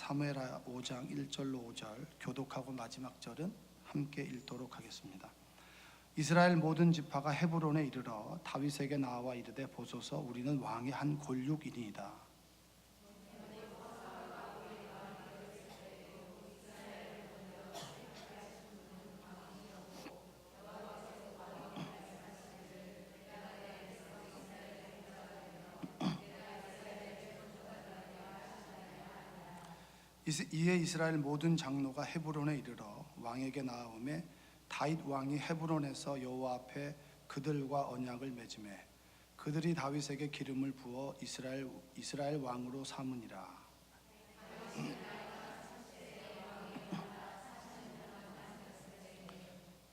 사무엘하 5장 1절로 5절 교독하고 마지막 절은 함께 읽도록 하겠습니다. 이스라엘 모든 지파가 헤브론에 이르러 다윗에게 나와 이르되 보소서 우리는 왕의 한 골육이니이다. 이에 이스라엘 모든 장로가 헤브론에 이르러 왕에게 나아오매 다윗 왕이 헤브론에서 여호와 앞에 그들과 언약을 맺음에 그들이 다윗에게 기름을 부어 이스라엘 왕으로 삼으니라.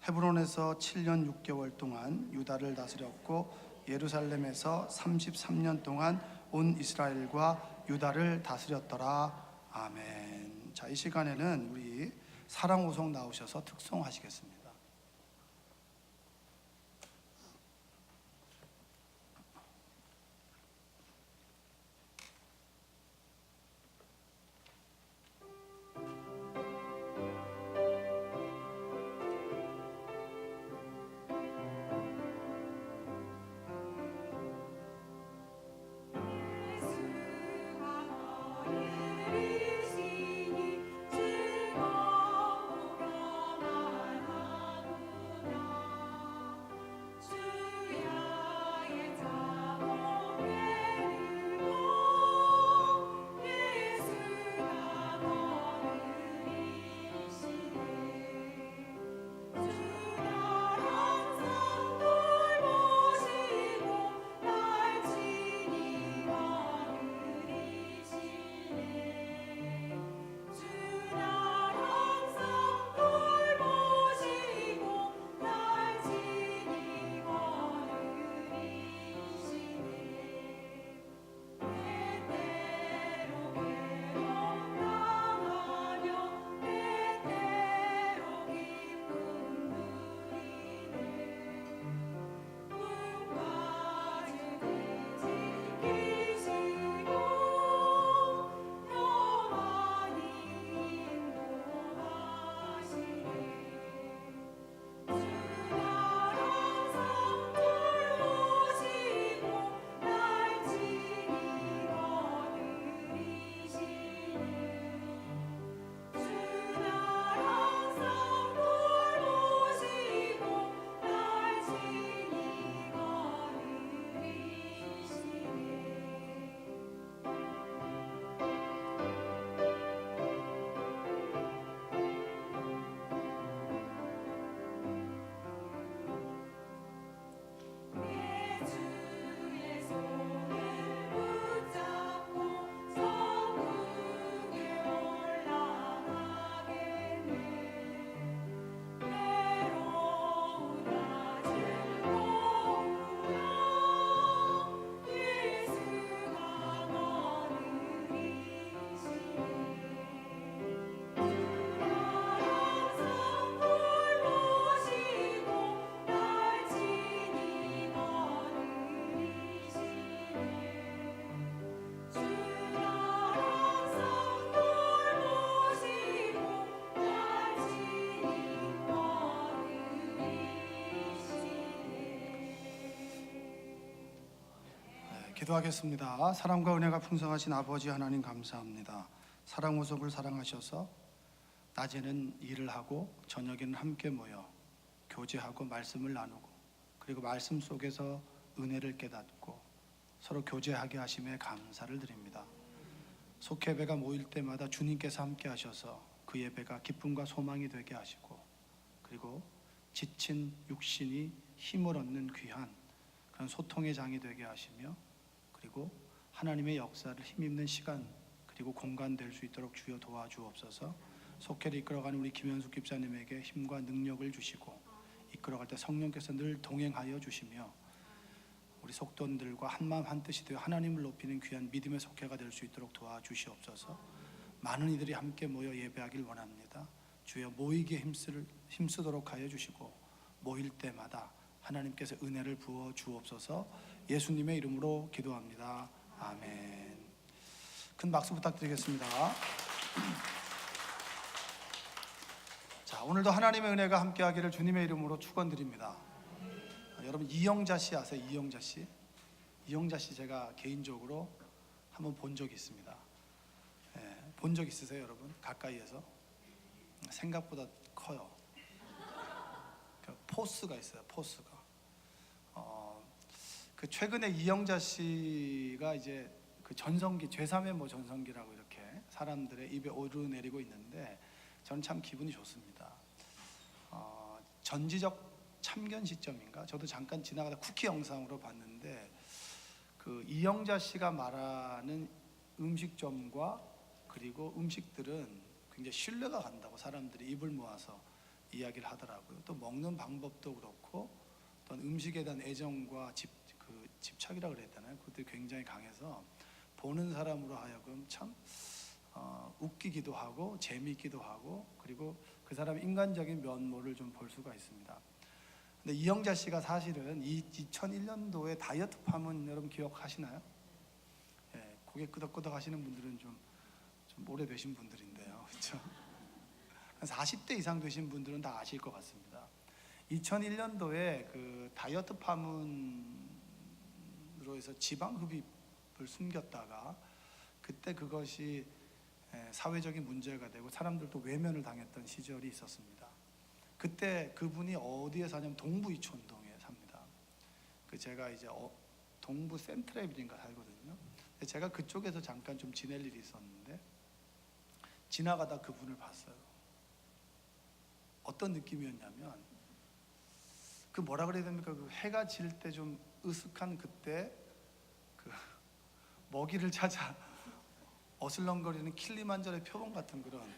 헤브론에서 7년 6개월 동안 유다를 다스렸고 예루살렘에서 33년 동안 온 이스라엘과 유다를 다스렸더라. 아멘. 자, 이 시간에는 우리 사랑호송 나오셔서 특송하시겠습니다. 기도하겠습니다. 사랑과 은혜가 풍성하신 아버지 하나님 감사합니다. 사랑호석을 사랑하셔서 낮에는 일을 하고 저녁에는 함께 모여 교제하고 말씀을 나누고 그리고 말씀 속에서 은혜를 깨닫고 서로 교제하게 하심에 감사를 드립니다. 속회배가 모일 때마다 주님께서 함께 하셔서 그 예배가 기쁨과 소망이 되게 하시고 그리고 지친 육신이 힘을 얻는 귀한 그런 소통의 장이 되게 하시며 그리고 하나님의 역사를 힘입는 시간 그리고 공간 될 수 있도록 주여 도와주옵소서. 속회를 이끌어가는 우리 김현숙 집사님에게 힘과 능력을 주시고 이끌어갈 때 성령께서 늘 동행하여 주시며 우리 속돈들과 한마음 한뜻이 되어 하나님을 높이는 귀한 믿음의 속회가 될 수 있도록 도와주시옵소서. 많은 이들이 함께 모여 예배하길 원합니다. 주여 모이기에 힘쓰도록 하여 주시고 모일 때마다 하나님께서 은혜를 부어 주옵소서. 예수님의 이름으로 기도합니다. 아멘. 큰 박수 부탁드리겠습니다. 자, 오늘도 하나님의 은혜가 함께하기를 주님의 이름으로 축원드립니다. 여러분 이영자 씨 아세요? 이영자 씨? 이영자 씨 제가 개인적으로 한번 본 적이 있습니다. 본 적 있으세요, 여러분? 가까이에서? 생각보다 커요. 포스가 있어요, 포스가. 그 최근에 이영자 씨가 이제 그 전성기, 제3의 뭐 전성기라고 이렇게 사람들의 입에 오르내리고 있는데 저는 참 기분이 좋습니다. 전지적 참견 시점인가? 저도 잠깐 지나가다 쿠키 영상으로 봤는데 그 이영자 씨가 말하는 음식점과 그리고 음식들은 굉장히 신뢰가 간다고 사람들이 입을 모아서 이야기를 하더라고요. 또 먹는 방법도 그렇고 또 음식에 대한 애정과 집착이라 그래야 되나요? 그것들이 굉장히 강해서 보는 사람으로 하여금 참 웃기기도 하고 재미있기도 하고 그리고 그 사람의 인간적인 면모를 좀 볼 수가 있습니다. 근데 이영자 씨가 사실은 2001년도에 다이어트팜은 여러분 기억하시나요? 고개 끄덕끄덕 하시는 분들은 좀 오래되신 분들인데요, 그렇죠? 한 40대 이상 되신 분들은 다 아실 것 같습니다. 2001년도에 그 다이어트 파문으로 해서 지방 흡입을 숨겼다가 그때 그것이 사회적인 문제가 되고 사람들도 외면을 당했던 시절이 있었습니다. 그때 그분이 어디에 사냐면 동부 이촌동에 삽니다. 제가 이제 동부 센트럴빌인가 살거든요. 제가 그쪽에서 잠깐 좀 지낼 일이 있었는데 지나가다 그분을 봤어요. 어떤 느낌이었냐면 그 뭐라 그래야 됩니까? 그 해가 질 때 좀 으슥한 그때 그 먹이를 찾아 어슬렁거리는 킬리만자로의 표범 같은 그런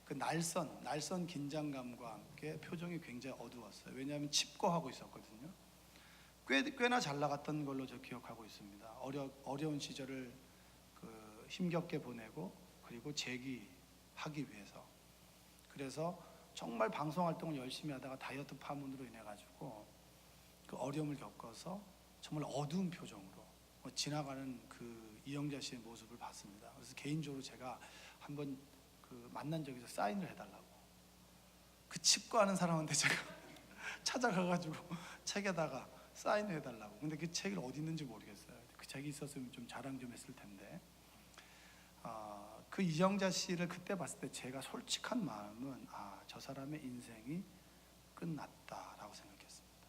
그 날선 긴장감과 함께 표정이 굉장히 어두웠어요. 왜냐하면 칩거하고 있었거든요. 꽤나 잘 나갔던 걸로 저 기억하고 있습니다. 어려운 시절을 힘겹게 보내고 그리고 재기하기 위해서. 그래서 정말 방송 활동을 열심히 하다가 다이어트 파문으로 인해 가지고 그 어려움을 겪어서 정말 어두운 표정으로 지나가는 그 이영자 씨의 모습을 봤습니다. 그래서 개인적으로 제가 한번 만난 적이 있어서 사인을 해달라고. 그 칩거하는 사람한테 제가 찾아가가지고 책에다가 사인을 해달라고. 근데 그 책이 어디 있는지 모르겠어요. 그 책이 있었으면 좀 자랑 좀 했을 텐데. 그 이영자 씨를 그때 봤을 때 제가 솔직한 마음은 저 사람의 인생이 끝났다라고 생각했습니다.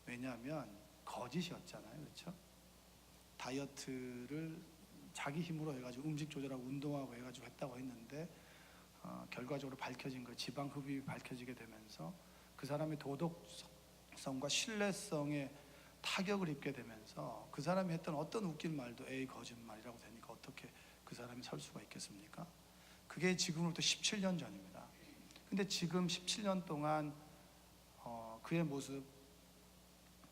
왜냐하면 거짓이었잖아요, 그렇죠? 다이어트를 자기 힘으로 해가지고 음식 조절하고 운동하고 해가지고 했다고 했는데 결과적으로 밝혀진 거 지방 흡입이 밝혀지게 되면서 그 사람의 도덕성과 신뢰성에 타격을 입게 되면서 그 사람이 했던 어떤 웃긴 말도 에이 거짓말이라고 되니까 어떻게 그 사람이 설 수가 있겠습니까? 그게 지금으로부터 17년 전입니다. 근데 지금 17년 동안 그의 모습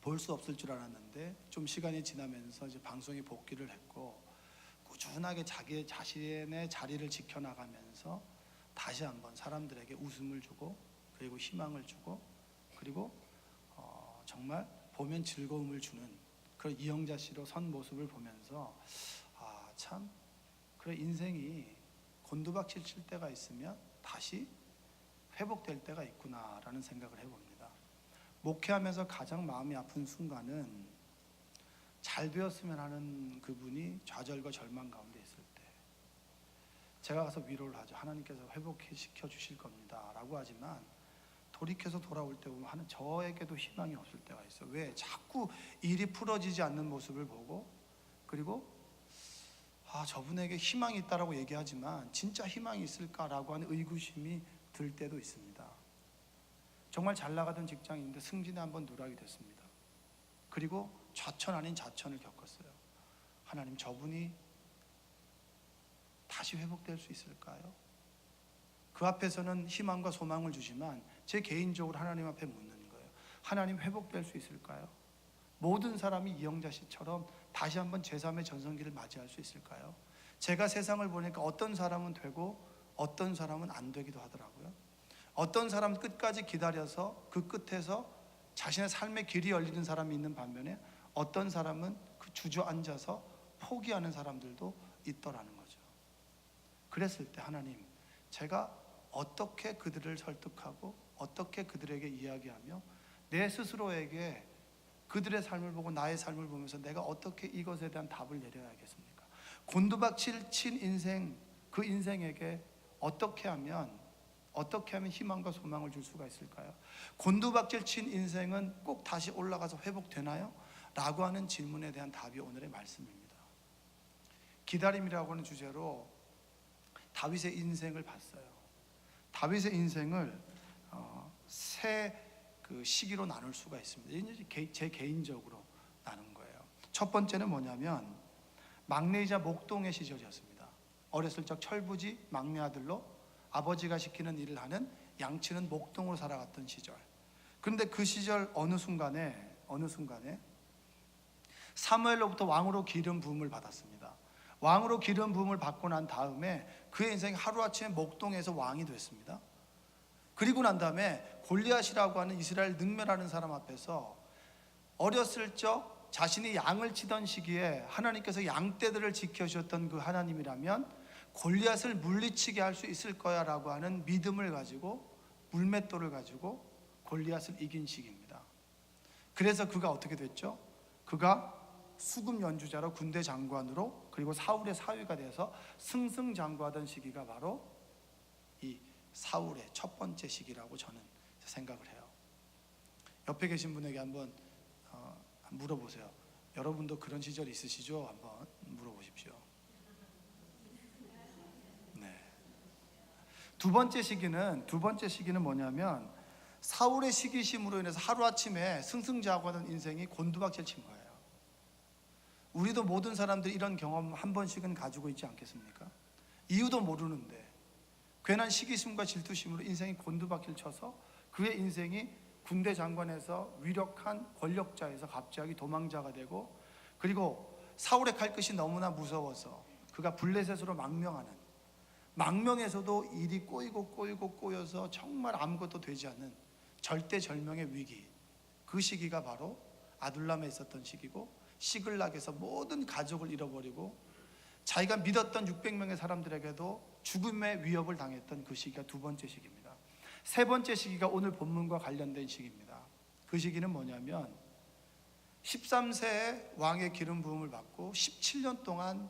볼 수 없을 줄 알았는데 좀 시간이 지나면서 이제 방송에 복귀를 했고 꾸준하게 자기 자신의 자리를 지켜나가면서 다시 한번 사람들에게 웃음을 주고 그리고 희망을 주고 그리고 정말 보면 즐거움을 주는 그런 이영자 씨로 선 모습을 보면서 참 그래 인생이 곤두박질 칠 때가 있으면 다시 회복될 때가 있구나라는 생각을 해봅니다. 목회하면서 가장 마음이 아픈 순간은 잘 되었으면 하는 그분이 좌절과 절망 가운데 있을 때 제가 가서 위로를 하죠. 하나님께서 회복시켜 주실 겁니다 라고 하지만 돌이켜서 돌아올 때 보면 저에게도 희망이 없을 때가 있어요. 왜? 자꾸 일이 풀어지지 않는 모습을 보고 그리고 저분에게 희망이 있다라고 얘기하지만 진짜 희망이 있을까라고 하는 의구심이 들 때도 있습니다. 정말 잘 나가던 직장인데 승진에 한번 누락이 됐습니다. 그리고 좌천 아닌 좌천을 겪었어요. 하나님 저분이 다시 회복될 수 있을까요? 그 앞에서는 희망과 소망을 주지만 제 개인적으로 하나님 앞에 묻는 거예요. 하나님 회복될 수 있을까요? 모든 사람이 이영자 씨처럼 다시 한번 제3의 전성기를 맞이할 수 있을까요? 제가 세상을 보니까 어떤 사람은 되고 어떤 사람은 안 되기도 하더라고요. 어떤 사람은 끝까지 기다려서 그 끝에서 자신의 삶의 길이 열리는 사람이 있는 반면에 어떤 사람은 그 주저앉아서 포기하는 사람들도 있더라는 거죠. 그랬을 때 하나님, 제가 어떻게 그들을 설득하고 어떻게 그들에게 이야기하며 내 스스로에게 그들의 삶을 보고 나의 삶을 보면서 내가 어떻게 이것에 대한 답을 내려야겠습니까? 곤두박질 친 인생, 그 인생에게 어떻게 하면 희망과 소망을 줄 수가 있을까요? 곤두박질 친 인생은 꼭 다시 올라가서 회복되나요? 라고 하는 질문에 대한 답이 오늘의 말씀입니다. 기다림이라고 하는 주제로 다윗의 인생을 봤어요. 다윗의 인생을 세 시기로 나눌 수가 있습니다. 이제 제 개인적으로 나눈 거예요. 첫 번째는 뭐냐면 막내이자 목동의 시절이었습니다. 어렸을 적 철부지 막내 아들로 아버지가 시키는 일을 하는 양치는 목동으로 살아갔던 시절. 그런데 그 시절 어느 순간에 사무엘로부터 왕으로 기름 부음을 받았습니다. 왕으로 기름 부음을 받고 난 다음에 그의 인생이 하루아침에 목동에서 왕이 됐습니다. 그리고 난 다음에 골리앗이라고 하는 이스라엘 능멸하는 사람 앞에서 어렸을 적 자신이 양을 치던 시기에 하나님께서 양떼들을 지켜주셨던 그 하나님이라면 골리앗을 물리치게 할 수 있을 거야 라고 하는 믿음을 가지고 물맷돌을 가지고 골리앗을 이긴 시기입니다. 그래서 그가 어떻게 됐죠? 그가 수금 연주자로 군대 장관으로 그리고 사울의 사위가 돼서 승승장구하던 시기가 바로 이 사울의 첫 번째 시기라고 저는 생각을 해요. 옆에 계신 분에게 한번 물어보세요. 여러분도 그런 시절 있으시죠? 한번 물어보십시오. 네. 두 번째 시기는 뭐냐면 사울의 시기심으로 인해서 하루아침에 승승장구하던 인생이 곤두박질 친 거예요. 우리도 모든 사람들이 이런 경험 한 번씩은 가지고 있지 않겠습니까? 이유도 모르는데 괜한 시기심과 질투심으로 인생이 곤두박질 쳐서 그의 인생이 군대 장관에서 위력한 권력자에서 갑자기 도망자가 되고, 그리고 사울의 칼끝이 너무나 무서워서 그가 블레셋으로 망명에서도 일이 꼬여서 정말 아무것도 되지 않는 절대절명의 위기, 그 시기가 바로 아둘람에 있었던 시기고, 시글락에서 모든 가족을 잃어버리고 자기가 믿었던 600명의 사람들에게도 죽음의 위협을 당했던 그 시기가 두 번째 시기입니다. 세 번째 시기가 오늘 본문과 관련된 시기입니다. 그 시기는 뭐냐면 13세에 왕의 기름 부음을 받고 17년 동안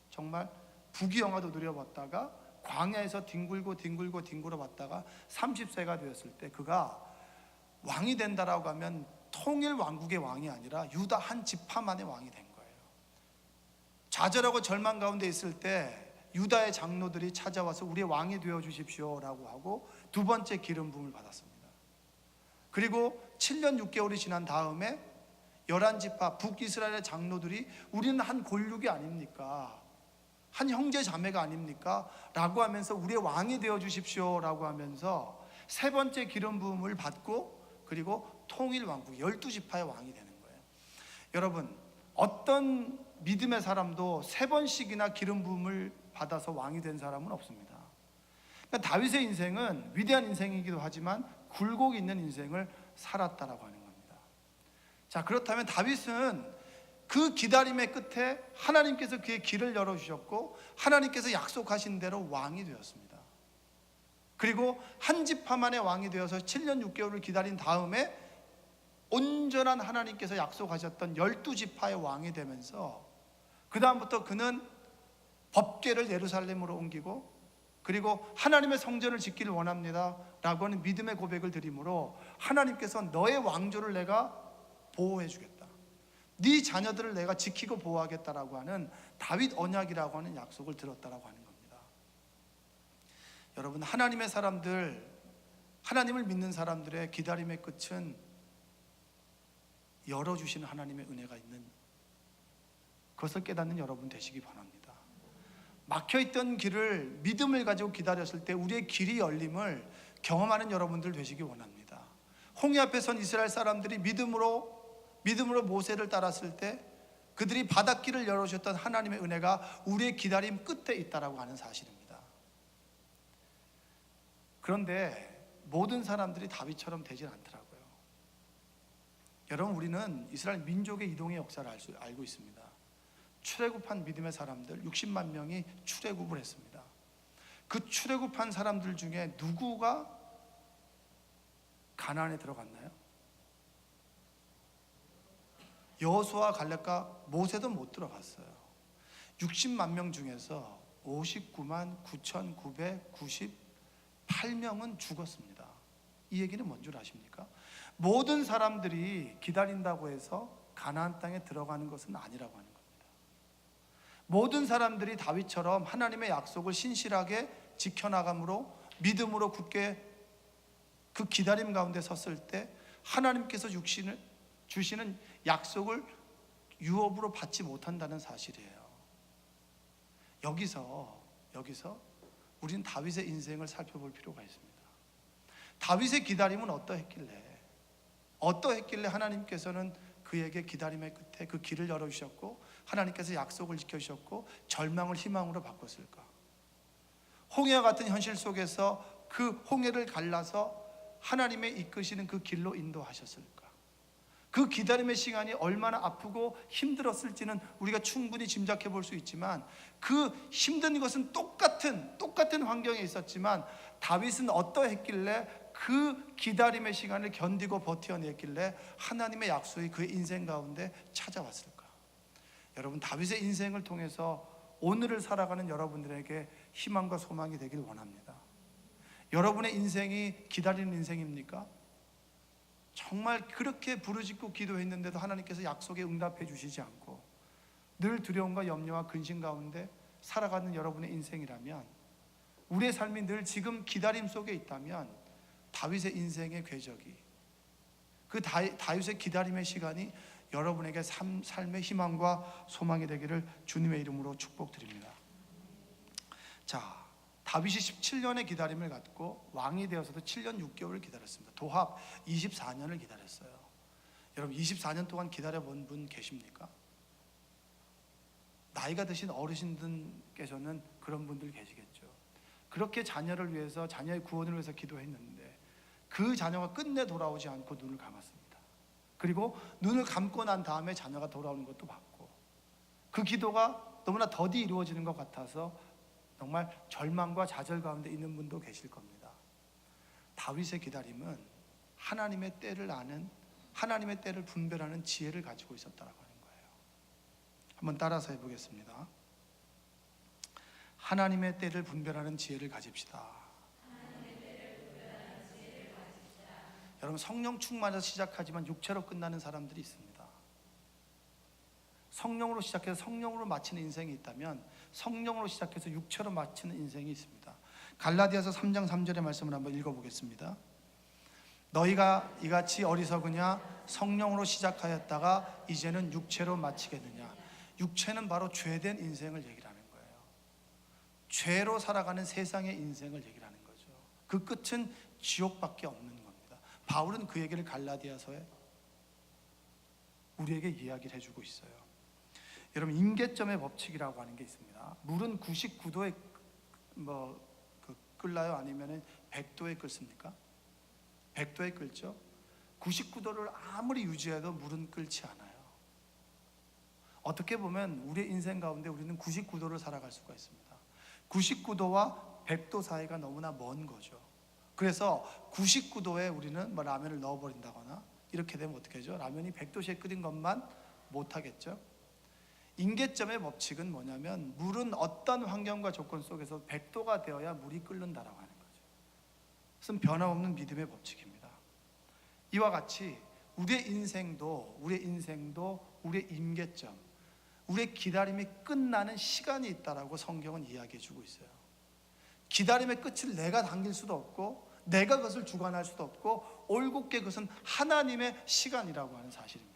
정말 부귀영화도 누려봤다가 광야에서 뒹굴어 봤다가 30세가 되었을 때 그가 왕이 된다라고 하면 통일 왕국의 왕이 아니라 유다 한 지파만의 왕이 된 거예요. 좌절하고 절망 가운데 있을 때 유다의 장로들이 찾아와서 우리의 왕이 되어 주십시오 라고 하고 두 번째 기름 부음을 받았습니다. 그리고 7년 6개월이 지난 다음에 11지파 북이스라엘의 장로들이 우리는 한 골육이 아닙니까? 한 형제 자매가 아닙니까? 라고 하면서 우리의 왕이 되어 주십시오 라고 하면서 세 번째 기름 부음을 받고 그리고 통일 왕국 12지파의 왕이 되는 거예요. 여러분, 어떤 믿음의 사람도 세 번씩이나 기름 부음을 받아서 왕이 된 사람은 없습니다. 그러니까 다윗의 인생은 위대한 인생이기도 하지만 굴곡 있는 인생을 살았다라고 하는 겁니다. 자, 그렇다면 다윗은 그 기다림의 끝에 하나님께서 그의 길을 열어주셨고 하나님께서 약속하신 대로 왕이 되었습니다. 그리고 한 지파만의 왕이 되어서 7년 6개월을 기다린 다음에 온전한 하나님께서 약속하셨던 12지파의 왕이 되면서 그 다음부터 그는 법궤를 예루살렘으로 옮기고 그리고 하나님의 성전을 짓기를 원합니다 라고 하는 믿음의 고백을 드림으로 하나님께서 너의 왕조를 내가 보호해 주겠다, 네 자녀들을 내가 지키고 보호하겠다라고 하는 다윗 언약이라고 하는 약속을 들었다라고 하는 겁니다. 여러분, 하나님의 사람들, 하나님을 믿는 사람들의 기다림의 끝은 열어주시는 하나님의 은혜가 있는 그것을 깨닫는 여러분 되시기 바랍니다. 막혀있던 길을 믿음을 가지고 기다렸을 때 우리의 길이 열림을 경험하는 여러분들 되시기 원합니다. 홍해 앞에 선 이스라엘 사람들이 믿음으로 모세를 따랐을 때 그들이 바닷길을 열어주셨던 하나님의 은혜가 우리의 기다림 끝에 있다라고 하는 사실입니다. 그런데 모든 사람들이 다윗처럼 되질 않더라고요. 여러분, 우리는 이스라엘 민족의 이동의 역사를 알고 있습니다. 출애굽한 믿음의 사람들 60만 명이 출애굽을 했습니다. 그 출애굽한 사람들 중에 누구가 가나안에 들어갔나요? 여호수아, 갈렙과 모세도 못 들어갔어요. 60만 명 중에서 59만 9,998명은 죽었습니다. 이 얘기는 뭔 줄 아십니까? 모든 사람들이 기다린다고 해서 가나안 땅에 들어가는 것은 아니라고 하는 겁니다. 모든 사람들이 다윗처럼 하나님의 약속을 신실하게 지켜나감으로 믿음으로 굳게 그 기다림 가운데 섰을 때 하나님께서 주시는 약속을 유업으로 받지 못한다는 사실이에요. 여기서 우리는 다윗의 인생을 살펴볼 필요가 있습니다. 다윗의 기다림은 어떠했길래 하나님께서는 그에게 기다림의 끝에 그 길을 열어주셨고 하나님께서 약속을 지켜주셨고 절망을 희망으로 바꿨을까? 홍해와 같은 현실 속에서 그 홍해를 갈라서 하나님의 이끄시는 그 길로 인도하셨을까? 그 기다림의 시간이 얼마나 아프고 힘들었을지는 우리가 충분히 짐작해 볼 수 있지만 그 힘든 것은 똑같은 환경에 있었지만 다윗은 어떠했길래 그 기다림의 시간을 견디고 버텨냈길래 하나님의 약속이 그의 인생 가운데 찾아왔을까? 여러분, 다윗의 인생을 통해서 오늘을 살아가는 여러분들에게 희망과 소망이 되길 원합니다. 여러분의 인생이 기다리는 인생입니까? 정말 그렇게 부르짖고 기도했는데도 하나님께서 약속에 응답해 주시지 않고 늘 두려움과 염려와 근심 가운데 살아가는 여러분의 인생이라면, 우리의 삶이 늘 지금 기다림 속에 있다면 다윗의 인생의 궤적이, 그 다윗의 기다림의 시간이 여러분에게 삶의 희망과 소망이 되기를 주님의 이름으로 축복드립니다. 자, 다윗이 17년의 기다림을 갖고 왕이 되어서도 7년 6개월을 기다렸습니다. 도합 24년을 기다렸어요. 여러분, 24년 동안 기다려본 분 계십니까? 나이가 드신 어르신들께서는 그런 분들 계시겠죠. 그렇게 자녀를 위해서, 자녀의 구원을 위해서 기도했는데 그 자녀가 끝내 돌아오지 않고 눈을 감았습니다. 그리고 눈을 감고 난 다음에 자녀가 돌아오는 것도 봤고, 그 기도가 너무나 더디 이루어지는 것 같아서 정말 절망과 좌절 가운데 있는 분도 계실 겁니다. 다윗의 기다림은 하나님의 때를 아는, 하나님의 때를 분별하는 지혜를 가지고 있었다라고 하는 거예요. 한번 따라서 해보겠습니다. 하나님의 때를 분별하는 지혜를 가집시다. 여러분, 성령 충만해서 시작하지만 육체로 끝나는 사람들이 있습니다. 성령으로 시작해서 성령으로 마치는 인생이 있다면 성령으로 시작해서 육체로 마치는 인생이 있습니다. 갈라디아서 3장 3절의 말씀을 한번 읽어보겠습니다. 너희가 이같이 어리석으냐? 성령으로 시작하였다가 이제는 육체로 마치겠느냐? 육체는 바로 죄된 인생을 얘기하는 거예요. 죄로 살아가는 세상의 인생을 얘기하는 거죠. 그 끝은 지옥밖에 없는 겁니다. 바울은 그 얘기를 갈라디아서에 우리에게 이야기를 해주고 있어요. 여러분, 임계점의 법칙이라고 하는 게 있습니다. 물은 99도에 끓나요? 아니면 100도에 끓습니까? 100도에 끓죠. 99도를 아무리 유지해도 물은 끓지 않아요. 어떻게 보면 우리의 인생 가운데 우리는 99도를 살아갈 수가 있습니다. 99도와 100도 사이가 너무나 먼 거죠. 그래서 99도에 우리는 라면을 넣어버린다거나 이렇게 되면 어떻게 하죠? 라면이 100도씨에 끓인 것만 못하겠죠. 임계점의 법칙은 뭐냐면 물은 어떤 환경과 조건 속에서 100도가 되어야 물이 끓는다라고 하는 거죠. 그것은 변함없는 믿음의 법칙입니다. 이와 같이 우리의 인생도 우리의 임계점, 우리의 기다림이 끝나는 시간이 있다라고 성경은 이야기해 주고 있어요. 기다림의 끝을 내가 당길 수도 없고 내가 그것을 주관할 수도 없고 올곧게 그것은 하나님의 시간이라고 하는 사실입니다.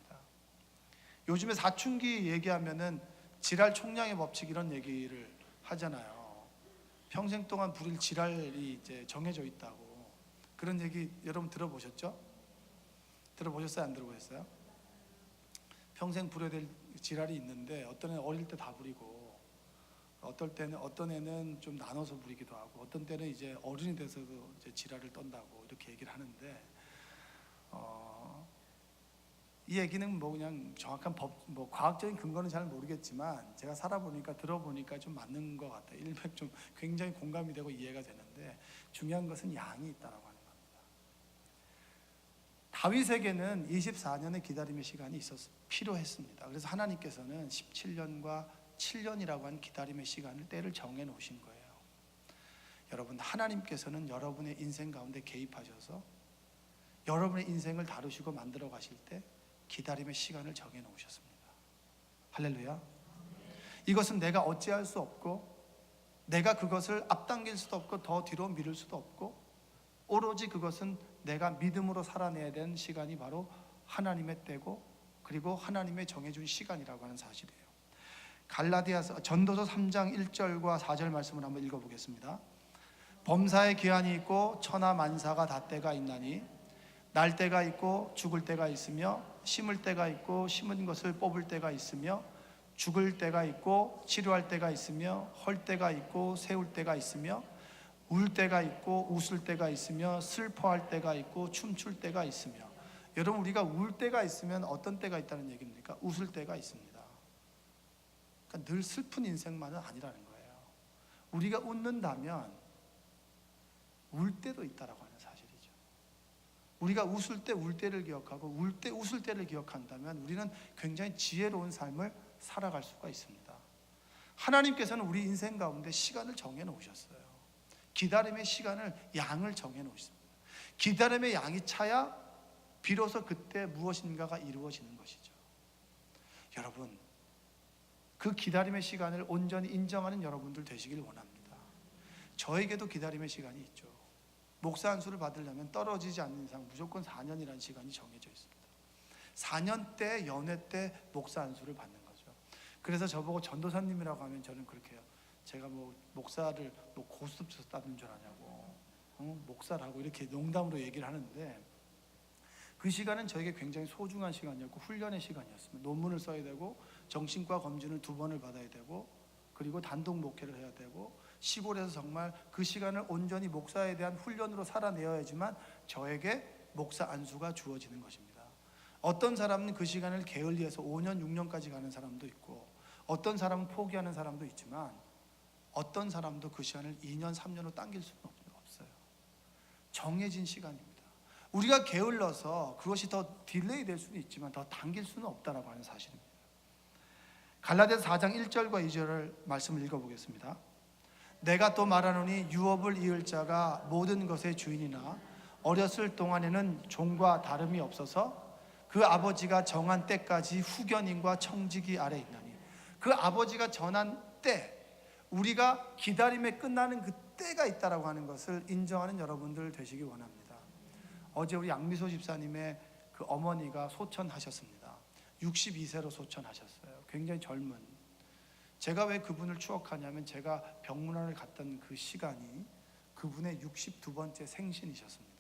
요즘에 사춘기 얘기하면은 지랄 총량의 법칙 이런 얘기를 하잖아요. 평생 동안 부릴 지랄이 이제 정해져 있다고. 그런 얘기 여러분 들어보셨죠? 들어보셨어요? 안 들어보셨어요? 평생 부려야 될 지랄이 있는데 어떤 애는 어릴 때 다 부리고 어떤 애는 좀 나눠서 부리기도 하고 어떤 때는 이제 어른이 돼서도 이제 지랄을 떤다고 이렇게 얘기를 하는데 이 얘기는 뭐 그냥 정확한 뭐 과학적인 근거는 잘 모르겠지만 제가 살아보니까 들어보니까 좀 맞는 것 같아요. 일맥 좀 굉장히 공감이 되고 이해가 되는데, 중요한 것은 양이 있다라고 하는 겁니다. 다윗에게는 24년의 기다림의 시간이 필요했습니다. 그래서 하나님께서는 17년과 7년이라고 하는 기다림의 시간을, 때를 정해 놓으신 거예요. 여러분, 하나님께서는 여러분의 인생 가운데 개입하셔서 여러분의 인생을 다루시고 만들어 가실 때 기다림의 시간을 정해 놓으셨습니다. 할렐루야. 이것은 내가 어찌할 수 없고, 내가 그것을 앞당길 수도 없고 더 뒤로 미룰 수도 없고, 오로지 그것은 내가 믿음으로 살아내야 되는 시간이 바로 하나님의 때고, 그리고 하나님의 정해준 시간이라고 하는 사실이에요. 갈라디아서 전도서 3장 1절과 4절 말씀을 한번 읽어보겠습니다. 범사에 기한이 있고 천하 만사가 다 때가 있나니, 날 때가 있고 죽을 때가 있으며, 심을 때가 있고 심은 것을 뽑을 때가 있으며, 죽을 때가 있고 치료할 때가 있으며, 헐 때가 있고 세울 때가 있으며, 울 때가 있고 웃을 때가 있으며, 슬퍼할 때가 있고 춤출 때가 있으며. 여러분, 우리가 울 때가 있으면 어떤 때가 있다는 얘기입니까? 웃을 때가 있습니다. 그러니까 늘 슬픈 인생만은 아니라는 거예요. 우리가 웃는다면 울 때도 있다라고 하는 사실이죠. 우리가 웃을 때 울 때를 기억하고 울 때 웃을 때를 기억한다면 우리는 굉장히 지혜로운 삶을 살아갈 수가 있습니다. 하나님께서는 우리 인생 가운데 시간을 정해 놓으셨어요. 기다림의 시간을, 양을 정해 놓으셨습니다. 기다림의 양이 차야 비로소 그때 무엇인가가 이루어지는 것이죠. 여러분, 그 기다림의 시간을 온전히 인정하는 여러분들 되시길 원합니다. 저에게도 기다림의 시간이 있죠. 목사 안수를 받으려면 떨어지지 않는 이상 무조건 4년이라는 시간이 정해져 있습니다. 4년 때, 연회 때 목사 안수를 받는 거죠. 그래서 저보고 전도사님이라고 하면 저는 그렇게 해요. 제가 뭐 목사를 뭐 고스톱에서 따는 줄 아냐고, 목사라고 이렇게 농담으로 얘기를 하는데, 그 시간은 저에게 굉장히 소중한 시간이었고 훈련의 시간이었습니다. 논문을 써야 되고 정신과 검진을 2번을 받아야 되고, 그리고 단독 목회를 해야 되고, 시골에서 정말 그 시간을 온전히 목사에 대한 훈련으로 살아내어야지만 저에게 목사 안수가 주어지는 것입니다. 어떤 사람은 그 시간을 게을리해서 5년, 6년까지 가는 사람도 있고, 어떤 사람은 포기하는 사람도 있지만, 어떤 사람도 그 시간을 2년, 3년으로 당길 수는 없어요. 정해진 시간입니다. 우리가 게을러서 그것이 더 딜레이 될 수는 있지만 더 당길 수는 없다라고 하는 사실입니다. 갈라디아서 4장 1절과 2절을 말씀을 읽어보겠습니다. 내가 또 말하노니 유업을 이을 자가 모든 것의 주인이나 어렸을 동안에는 종과 다름이 없어서 그 아버지가 정한 때까지 후견인과 청지기 아래 있나니. 그 아버지가 정한 때, 우리가 기다림에 끝나는 그 때가 있다라고 하는 것을 인정하는 여러분들 되시기 원합니다. 어제 우리 양미소 집사님의 그 어머니가 소천하셨습니다. 62세로 소천하셨어요. 굉장히 젊은. 제가 왜 그분을 추억하냐면, 제가 병문안을 갔던 그 시간이 그분의 62번째 생신이셨습니다.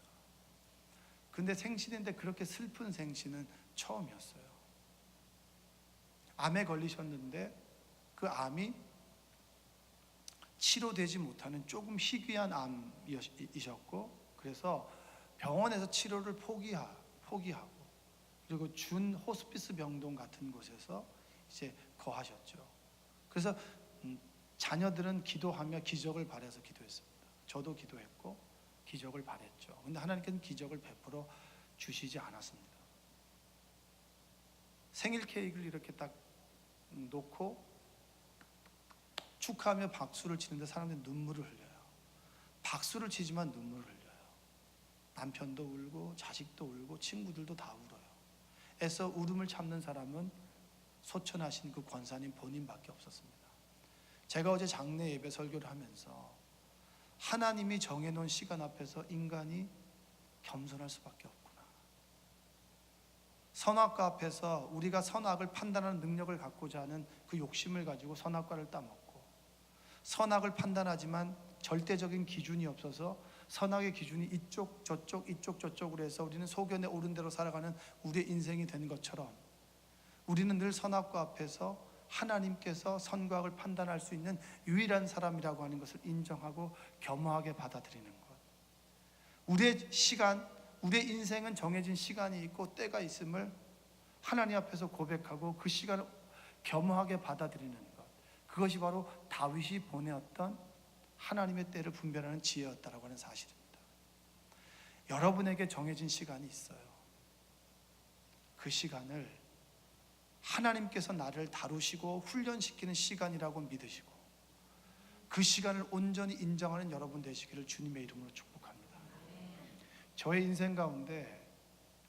근데 생신인데 그렇게 슬픈 생신은 처음이었어요. 암에 걸리셨는데 그 암이 치료되지 못하는 조금 희귀한 암이셨고, 그래서 병원에서 치료를 포기하고, 그리고 준 호스피스 병동 같은 곳에서 이제 거하셨죠. 그래서 자녀들은 기도하며 기적을 바라서 기도했습니다. 저도 기도했고 기적을 바랬죠. 근데 하나님께서는 기적을 베풀어 주시지 않았습니다. 생일 케이크를 이렇게 딱 놓고 축하하며 박수를 치는데 사람들이 눈물을 흘려요. 박수를 치지만 눈물을 흘려요. 남편도 울고 자식도 울고 친구들도 다 울어요. 애써 울음을 참는 사람은 소천하신 그 권사님 본인밖에 없었습니다. 제가 어제 장례 예배 설교를 하면서 하나님이 정해놓은 시간 앞에서 인간이 겸손할 수밖에 없구나. 선악과 앞에서 우리가 선악을 판단하는 능력을 갖고자 하는 그 욕심을 가지고 선악과를 따먹고, 선악을 판단하지만 절대적인 기준이 없어서 선악의 기준이 이쪽 저쪽 이쪽 저쪽으로 해서 우리는 소견에 오른 대로 살아가는 우리의 인생이 되는 것처럼, 우리는 늘 선악과 앞에서 하나님께서 선과 악을 판단할 수 있는 유일한 사람이라고 하는 것을 인정하고 겸허하게 받아들이는 것. 우리의 시간, 우리의 인생은 정해진 시간이 있고 때가 있음을 하나님 앞에서 고백하고 그 시간을 겸허하게 받아들이는 것, 그것이 바로 다윗이 보내었던 하나님의 때를 분별하는 지혜였다라고 하는 사실입니다. 여러분에게 정해진 시간이 있어요. 그 시간을 하나님께서 나를 다루시고 훈련시키는 시간이라고 믿으시고 그 시간을 온전히 인정하는 여러분 되시기를 주님의 이름으로 축복합니다. 저의 인생 가운데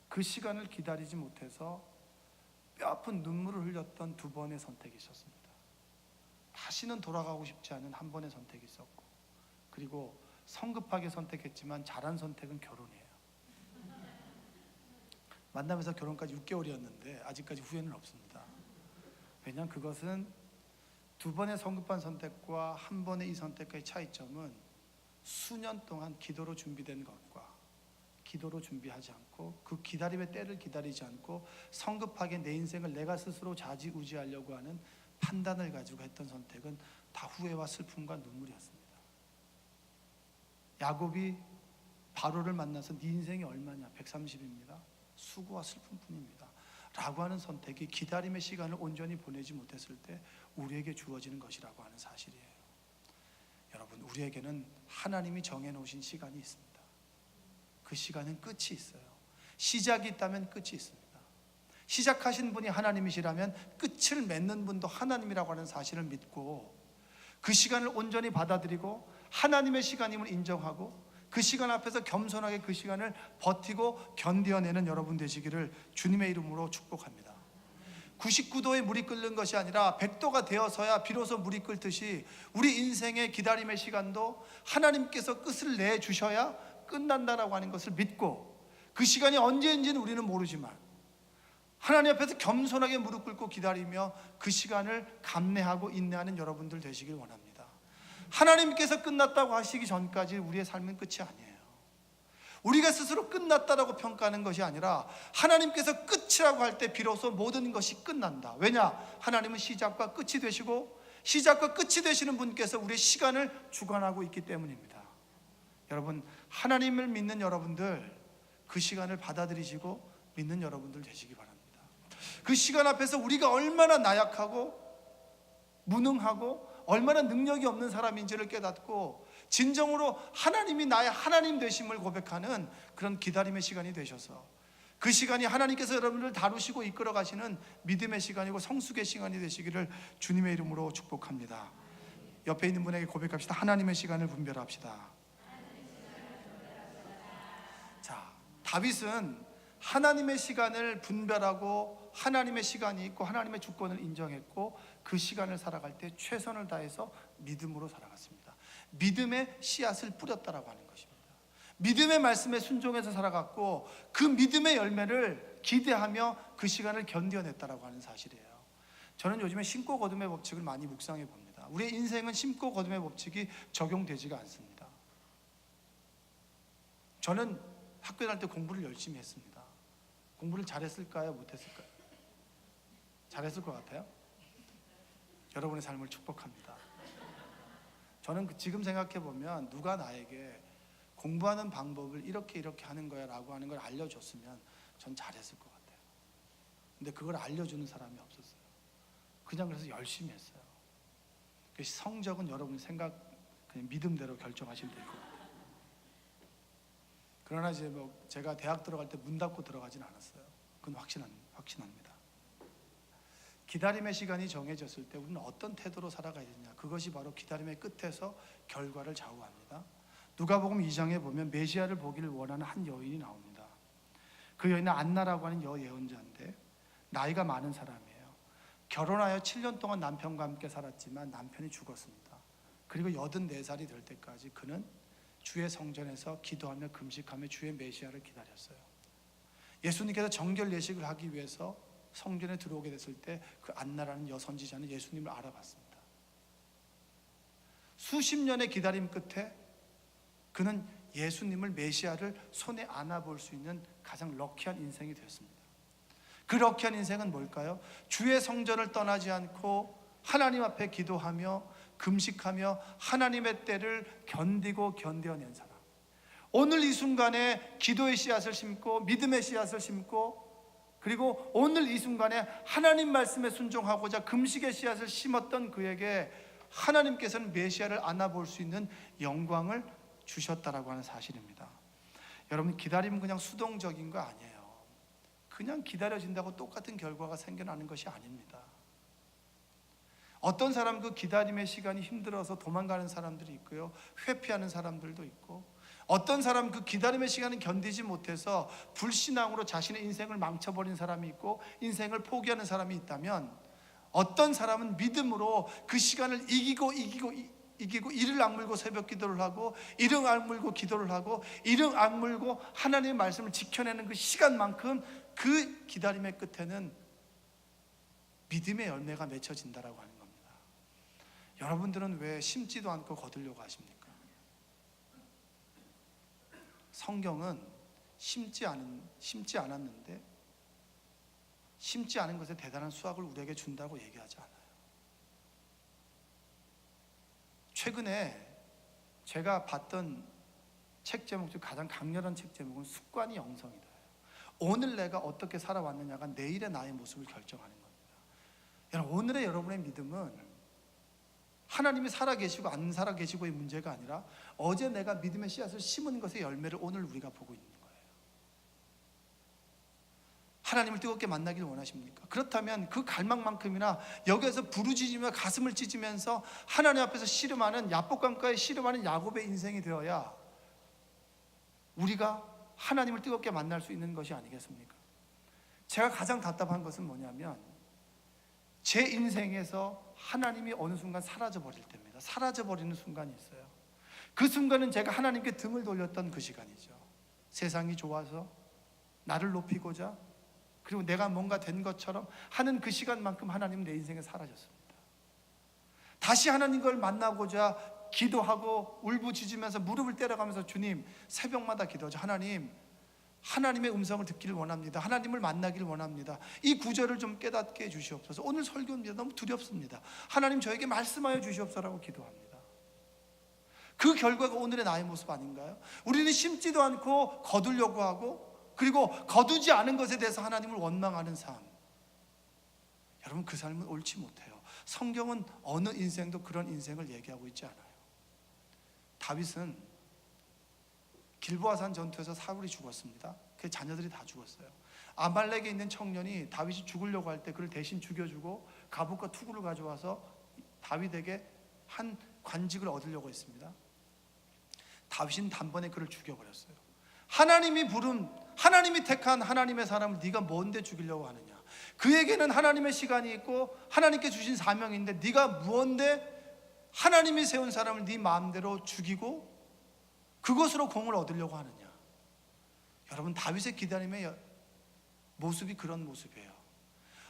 그 시간을 기다리지 못해서 뼈아픈 눈물을 흘렸던 두 번의 선택이 있었습니다. 다시는 돌아가고 싶지 않은 한 번의 선택이 있었고, 그리고 성급하게 선택했지만 잘한 선택은 결혼이에요. 만나면서 결혼까지 6개월이었는데 아직까지 후회는 없습니다. 왜냐하면 그것은 두 번의 성급한 선택과 한 번의 이 선택과의 차이점은 수년 동안 기도로 준비된 것과 기도로 준비하지 않고 그 기다림의 때를 기다리지 않고 성급하게 내 인생을 내가 스스로 좌지우지하려고 하는 판단을 가지고 했던 선택은 다 후회와 슬픔과 눈물이었습니다. 야곱이 바로를 만나서 네 인생이 얼마냐? 130입니다. 수고와 슬픔뿐입니다 라고 하는 선택이 기다림의 시간을 온전히 보내지 못했을 때 우리에게 주어지는 것이라고 하는 사실이에요. 여러분, 우리에게는 하나님이 정해놓으신 시간이 있습니다. 그 시간은 끝이 있어요. 시작이 있다면 끝이 있습니다. 시작하신 분이 하나님이시라면 끝을 맺는 분도 하나님이라고 하는 사실을 믿고 그 시간을 온전히 받아들이고 하나님의 시간임을 인정하고 그 시간 앞에서 겸손하게 그 시간을 버티고 견뎌내는 여러분 되시기를 주님의 이름으로 축복합니다. 99도의 물이 끓는 것이 아니라 100도가 되어서야 비로소 물이 끓듯이 우리 인생의 기다림의 시간도 하나님께서 끝을 내주셔야 끝난다라고 하는 것을 믿고 그 시간이 언제인지는 우리는 모르지만 하나님 앞에서 겸손하게 무릎 꿇고 기다리며 그 시간을 감내하고 인내하는 여러분들 되시길 원합니다. 하나님께서 끝났다고 하시기 전까지 우리의 삶은 끝이 아니에요. 우리가 스스로 끝났다라고 평가하는 것이 아니라 하나님께서 끝이라고 할 때 비로소 모든 것이 끝난다. 왜냐? 하나님은 시작과 끝이 되시고 시작과 끝이 되시는 분께서 우리의 시간을 주관하고 있기 때문입니다. 여러분, 하나님을 믿는 여러분들 그 시간을 받아들이시고 믿는 여러분들 되시기 바랍니다. 그 시간 앞에서 우리가 얼마나 나약하고 무능하고 얼마나 능력이 없는 사람인지를 깨닫고 진정으로 하나님이 나의 하나님 되심을 고백하는 그런 기다림의 시간이 되셔서 그 시간이 하나님께서 여러분을 다루시고 이끌어 가시는 믿음의 시간이고 성숙의 시간이 되시기를 주님의 이름으로 축복합니다. 옆에 있는 분에게 고백합시다. 하나님의 시간을 분별합시다. 자, 다윗은 하나님의 시간을 분별하고 하나님의 시간이 있고 하나님의 주권을 인정했고 그 시간을 살아갈 때 최선을 다해서 믿음으로 살아갔습니다. 믿음의 씨앗을 뿌렸다라고 하는 것입니다. 믿음의 말씀에 순종해서 살아갔고 그 믿음의 열매를 기대하며 그 시간을 견뎌냈다라고 하는 사실이에요. 저는 요즘에 심고 거둠의 법칙을 많이 묵상해 봅니다. 우리의 인생은 심고 거둠의 법칙이 적용되지가 않습니다. 저는 학교 다닐 때 공부를 열심히 했습니다. 공부를 잘했을까요? 못했을까요? 잘했을 것 같아요? 여러분의 삶을 축복합니다. 저는 지금 생각해 보면 누가 나에게 공부하는 방법을 이렇게 하는 거야 라고 하는 걸 알려줬으면 전 잘했을 것 같아요. 근데 그걸 알려주는 사람이 없었어요. 그냥 그래서 열심히 했어요. 성적은 여러분이 그냥 믿음대로 결정하시면 될 것 같아요. 그러나 이제 제가 대학 들어갈 때 문 닫고 들어가진 않았어요. 그건 확신합니다. 기다림의 시간이 정해졌을 때 우리는 어떤 태도로 살아가야 되냐, 그것이 바로 기다림의 끝에서 결과를 좌우합니다. 누가복음 2장에 보면 메시아를 보기를 원하는 한 여인이 나옵니다. 그 여인은 안나라고 하는 여예언자인데 나이가 많은 사람이에요. 결혼하여 7년 동안 남편과 함께 살았지만 남편이 죽었습니다. 그리고 84살이 될 때까지 그는 주의 성전에서 기도하며 금식하며 주의 메시아를 기다렸어요. 예수님께서 정결 예식을 하기 위해서 성전에 들어오게 됐을 때 그 안나라는 여선지자는 예수님을 알아봤습니다. 수십 년의 기다림 끝에 그는 예수님을 메시아를 손에 안아볼 수 있는 가장 럭키한 인생이 되었습니다. 그 럭키한 인생은 뭘까요? 주의 성전을 떠나지 않고 하나님 앞에 기도하며 금식하며 하나님의 때를 견디고 견뎌낸 사람. 오늘 이 순간에 기도의 씨앗을 심고 믿음의 씨앗을 심고 그리고 오늘 이 순간에 하나님 말씀에 순종하고자 금식의 씨앗을 심었던 그에게 하나님께서는 메시아를 안아볼 수 있는 영광을 주셨다라고 하는 사실입니다. 여러분, 기다림은 그냥 수동적인 거 아니에요. 그냥 기다려진다고 똑같은 결과가 생겨나는 것이 아닙니다. 어떤 사람 그 기다림의 시간이 힘들어서 도망가는 사람들이 있고요, 회피하는 사람들도 있고, 어떤 사람 그 기다림의 시간을 견디지 못해서 불신앙으로 자신의 인생을 망쳐버린 사람이 있고 인생을 포기하는 사람이 있다면, 어떤 사람은 믿음으로 그 시간을 이기고 이를 악물고 새벽 기도를 하고 이를 악물고 기도를 하고 이를 악물고 하나님의 말씀을 지켜내는 그 시간만큼 그 기다림의 끝에는 믿음의 열매가 맺혀진다라고 하는 겁니다. 여러분들은 왜 심지도 않고 거두려고 하십니까? 성경은 심지 않았는데 심지 않은 것에 대단한 수확을 우리에게 준다고 얘기하지 않아요. 최근에 제가 봤던 책 제목 중 가장 강렬한 책 제목은 습관이 영성이다. 오늘 내가 어떻게 살아왔느냐가 내일의 나의 모습을 결정하는 겁니다. 여러분, 오늘의 여러분의 믿음은 하나님이 살아계시고 안 살아계시고의 문제가 아니라 어제 내가 믿음의 씨앗을 심은 것의 열매를 오늘 우리가 보고 있는 거예요. 하나님을 뜨겁게 만나기를 원하십니까? 그렇다면 그 갈망만큼이나 여기에서 부르짖으며 가슴을 찢으면서 하나님 앞에서 씨름하는, 야복강가에 씨름하는 야곱의 인생이 되어야 우리가 하나님을 뜨겁게 만날 수 있는 것이 아니겠습니까? 제가 가장 답답한 것은 뭐냐면 제 인생에서 하나님이 어느 순간 사라져버릴 때입니다. 사라져버리는 순간이 있어요. 그 순간은 제가 하나님께 등을 돌렸던 그 시간이죠. 세상이 좋아서 나를 높이고자, 그리고 내가 뭔가 된 것처럼 하는 그 시간만큼 하나님은 내 인생에 사라졌습니다. 다시 하나님을 만나고자 기도하고 울부짖으면서 무릎을 때려가면서 주님, 새벽마다 기도하죠. 하나님의 음성을 듣기를 원합니다. 하나님을 만나기를 원합니다. 이 구절을 좀 깨닫게 해주시옵소서. 오늘 설교입니다. 너무 두렵습니다. 하나님 저에게 말씀하여 주시옵소서라고 기도합니다. 그 결과가 오늘의 나의 모습 아닌가요? 우리는 심지도 않고 거두려고 하고, 그리고 거두지 않은 것에 대해서 하나님을 원망하는 삶. 여러분, 그 삶은 옳지 못해요. 성경은 어느 인생도 그런 인생을 얘기하고 있지 않아요. 다윗은 길보아산 전투에서 사울이 죽었습니다. 그 자녀들이 다 죽었어요. 아말렉에 있는 청년이 다윗이 죽으려고 할 때 그를 대신 죽여주고 갑옷과 투구를 가져와서 다윗에게 한 관직을 얻으려고 했습니다. 다윗은 단번에 그를 죽여버렸어요. 하나님이 택한 하나님의 사람을 네가 뭔데 죽이려고 하느냐? 그에게는 하나님의 시간이 있고 하나님께 주신 사명인데 네가 무언데 하나님이 세운 사람을 네 마음대로 죽이고 그것으로 공을 얻으려고 하느냐? 여러분, 다윗의 기다림의 모습이 그런 모습이에요.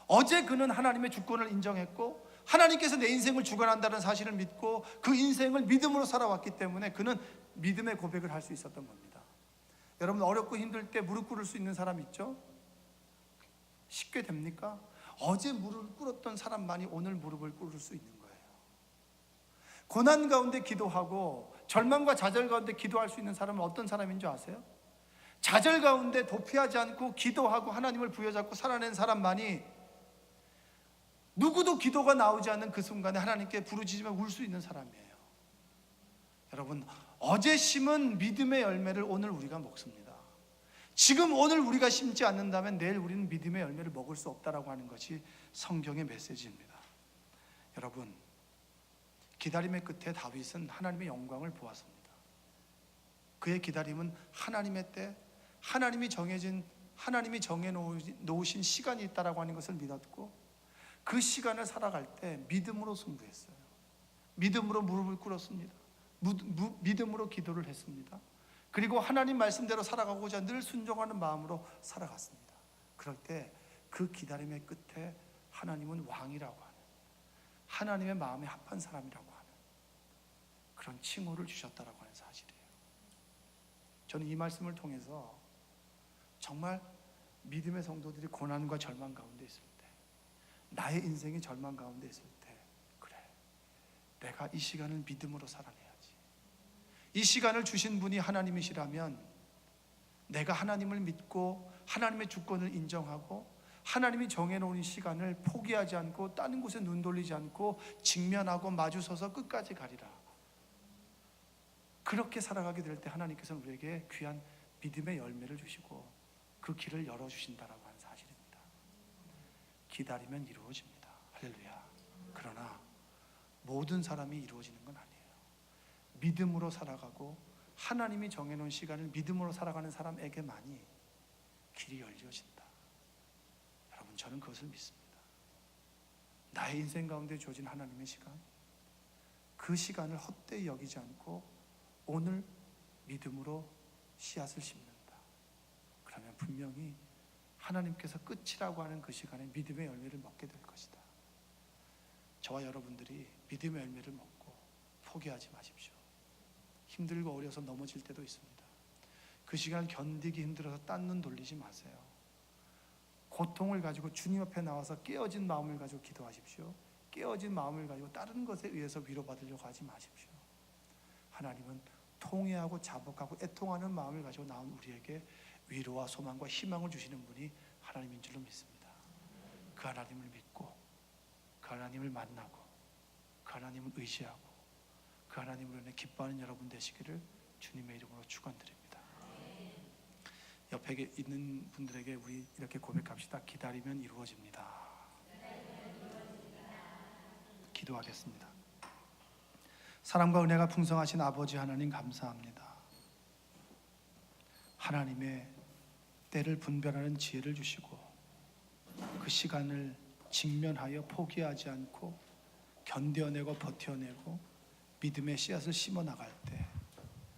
어제 그는 하나님의 주권을 인정했고 하나님께서 내 인생을 주관한다는 사실을 믿고 그 인생을 믿음으로 살아왔기 때문에 그는 믿음의 고백을 할 수 있었던 겁니다. 여러분, 어렵고 힘들 때 무릎 꿇을 수 있는 사람 있죠? 쉽게 됩니까? 어제 무릎을 꿇었던 사람만이 오늘 무릎을 꿇을 수 있는 거예요. 고난 가운데 기도하고 절망과 좌절 가운데 기도할 수 있는 사람은 어떤 사람인 줄 아세요? 좌절 가운데 도피하지 않고 기도하고 하나님을 부여잡고 살아낸 사람만이 누구도 기도가 나오지 않는 그 순간에 하나님께 부르짖으며 울 수 있는 사람이에요. 여러분, 어제 심은 믿음의 열매를 오늘 우리가 먹습니다. 지금 오늘 우리가 심지 않는다면 내일 우리는 믿음의 열매를 먹을 수 없다라고 하는 것이 성경의 메시지입니다. 여러분, 기다림의 끝에 다윗은 하나님의 영광을 보았습니다. 그의 기다림은 하나님의 때, 하나님이 정해 놓으신 시간이 있다라고 하는 것을 믿었고, 그 시간을 살아갈 때 믿음으로 승부했어요. 믿음으로 무릎을 꿇었습니다. 믿음으로 기도를 했습니다. 그리고 하나님 말씀대로 살아가고자 늘 순종하는 마음으로 살아갔습니다. 그럴 때 그 기다림의 끝에 하나님은 왕이라고 하는, 하나님의 마음에 합한 사람이라고 하는 그런 칭호를 주셨다라고 하는 사실이에요. 저는 이 말씀을 통해서 정말 믿음의 성도들이 고난과 절망 가운데 있을 때, 나의 인생이 절망 가운데 있을 때, 그래, 내가 이 시간을 믿음으로 살아내야지. 이 시간을 주신 분이 하나님이시라면 내가 하나님을 믿고 하나님의 주권을 인정하고 하나님이 정해놓은 시간을 포기하지 않고 다른 곳에 눈 돌리지 않고 직면하고 마주서서 끝까지 가리라. 그렇게 살아가게 될 때 하나님께서는 우리에게 귀한 믿음의 열매를 주시고 그 길을 열어주신다라고 하는 사실입니다. 기다리면 이루어집니다. 할렐루야. 그러나 모든 사람이 이루어지는 건 아니에요. 믿음으로 살아가고 하나님이 정해놓은 시간을 믿음으로 살아가는 사람에게만이 길이 열려진다. 여러분, 저는 그것을 믿습니다. 나의 인생 가운데 주어진 하나님의 시간, 그 시간을 헛되이 여기지 않고 오늘 믿음으로 씨앗을 심는다. 그러면 분명히 하나님께서 끝이라고 하는 그 시간에 믿음의 열매를 먹게 될 것이다. 저와 여러분들이 믿음의 열매를 먹고 포기하지 마십시오. 힘들고 어려서 넘어질 때도 있습니다. 그 시간을 견디기 힘들어서 딴 눈 돌리지 마세요. 고통을 가지고 주님 앞에 나와서 깨어진 마음을 가지고 기도하십시오. 깨어진 마음을 가지고 다른 것에 의해서 위로받으려고 하지 마십시오. 하나님은 통회하고 자복하고 애통하는 마음을 가지고 나온 우리에게 위로와 소망과 희망을 주시는 분이 하나님인 줄로 믿습니다. 그 하나님을 믿고 그 하나님을 만나고 그 하나님을 의지하고 그 하나님으로 인해 기뻐하는 여러분 되시기를 주님의 이름으로 축원드립니다. 옆에 있는 분들에게 우리 이렇게 고백합시다. 기다리면 이루어집니다. 기도하겠습니다. 사랑과 은혜가 풍성하신 아버지 하나님, 감사합니다. 하나님의 때를 분별하는 지혜를 주시고 그 시간을 직면하여 포기하지 않고 견뎌내고 버텨내고 믿음의 씨앗을 심어 나갈 때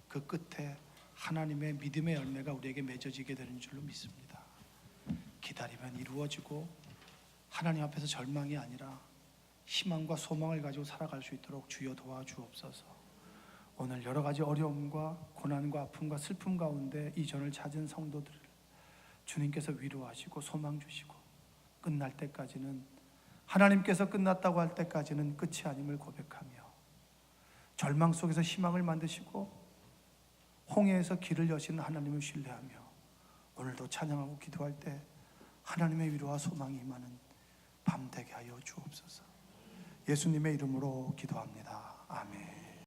그 끝에 하나님의 믿음의 열매가 우리에게 맺어지게 되는 줄로 믿습니다. 기다리면 이루어지고 하나님 앞에서 절망이 아니라 희망과 소망을 가지고 살아갈 수 있도록 주여 도와주옵소서. 오늘 여러 가지 어려움과 고난과 아픔과 슬픔 가운데 이전을 찾은 성도들을 주님께서 위로하시고 소망 주시고 끝날 때까지는, 하나님께서 끝났다고 할 때까지는 끝이 아님을 고백하며 절망 속에서 희망을 만드시고 홍해에서 길을 여시는 하나님을 신뢰하며 오늘도 찬양하고 기도할 때 하나님의 위로와 소망이 임하는 밤 되게 하여 주옵소서. 예수님의 이름으로 기도합니다. 아멘.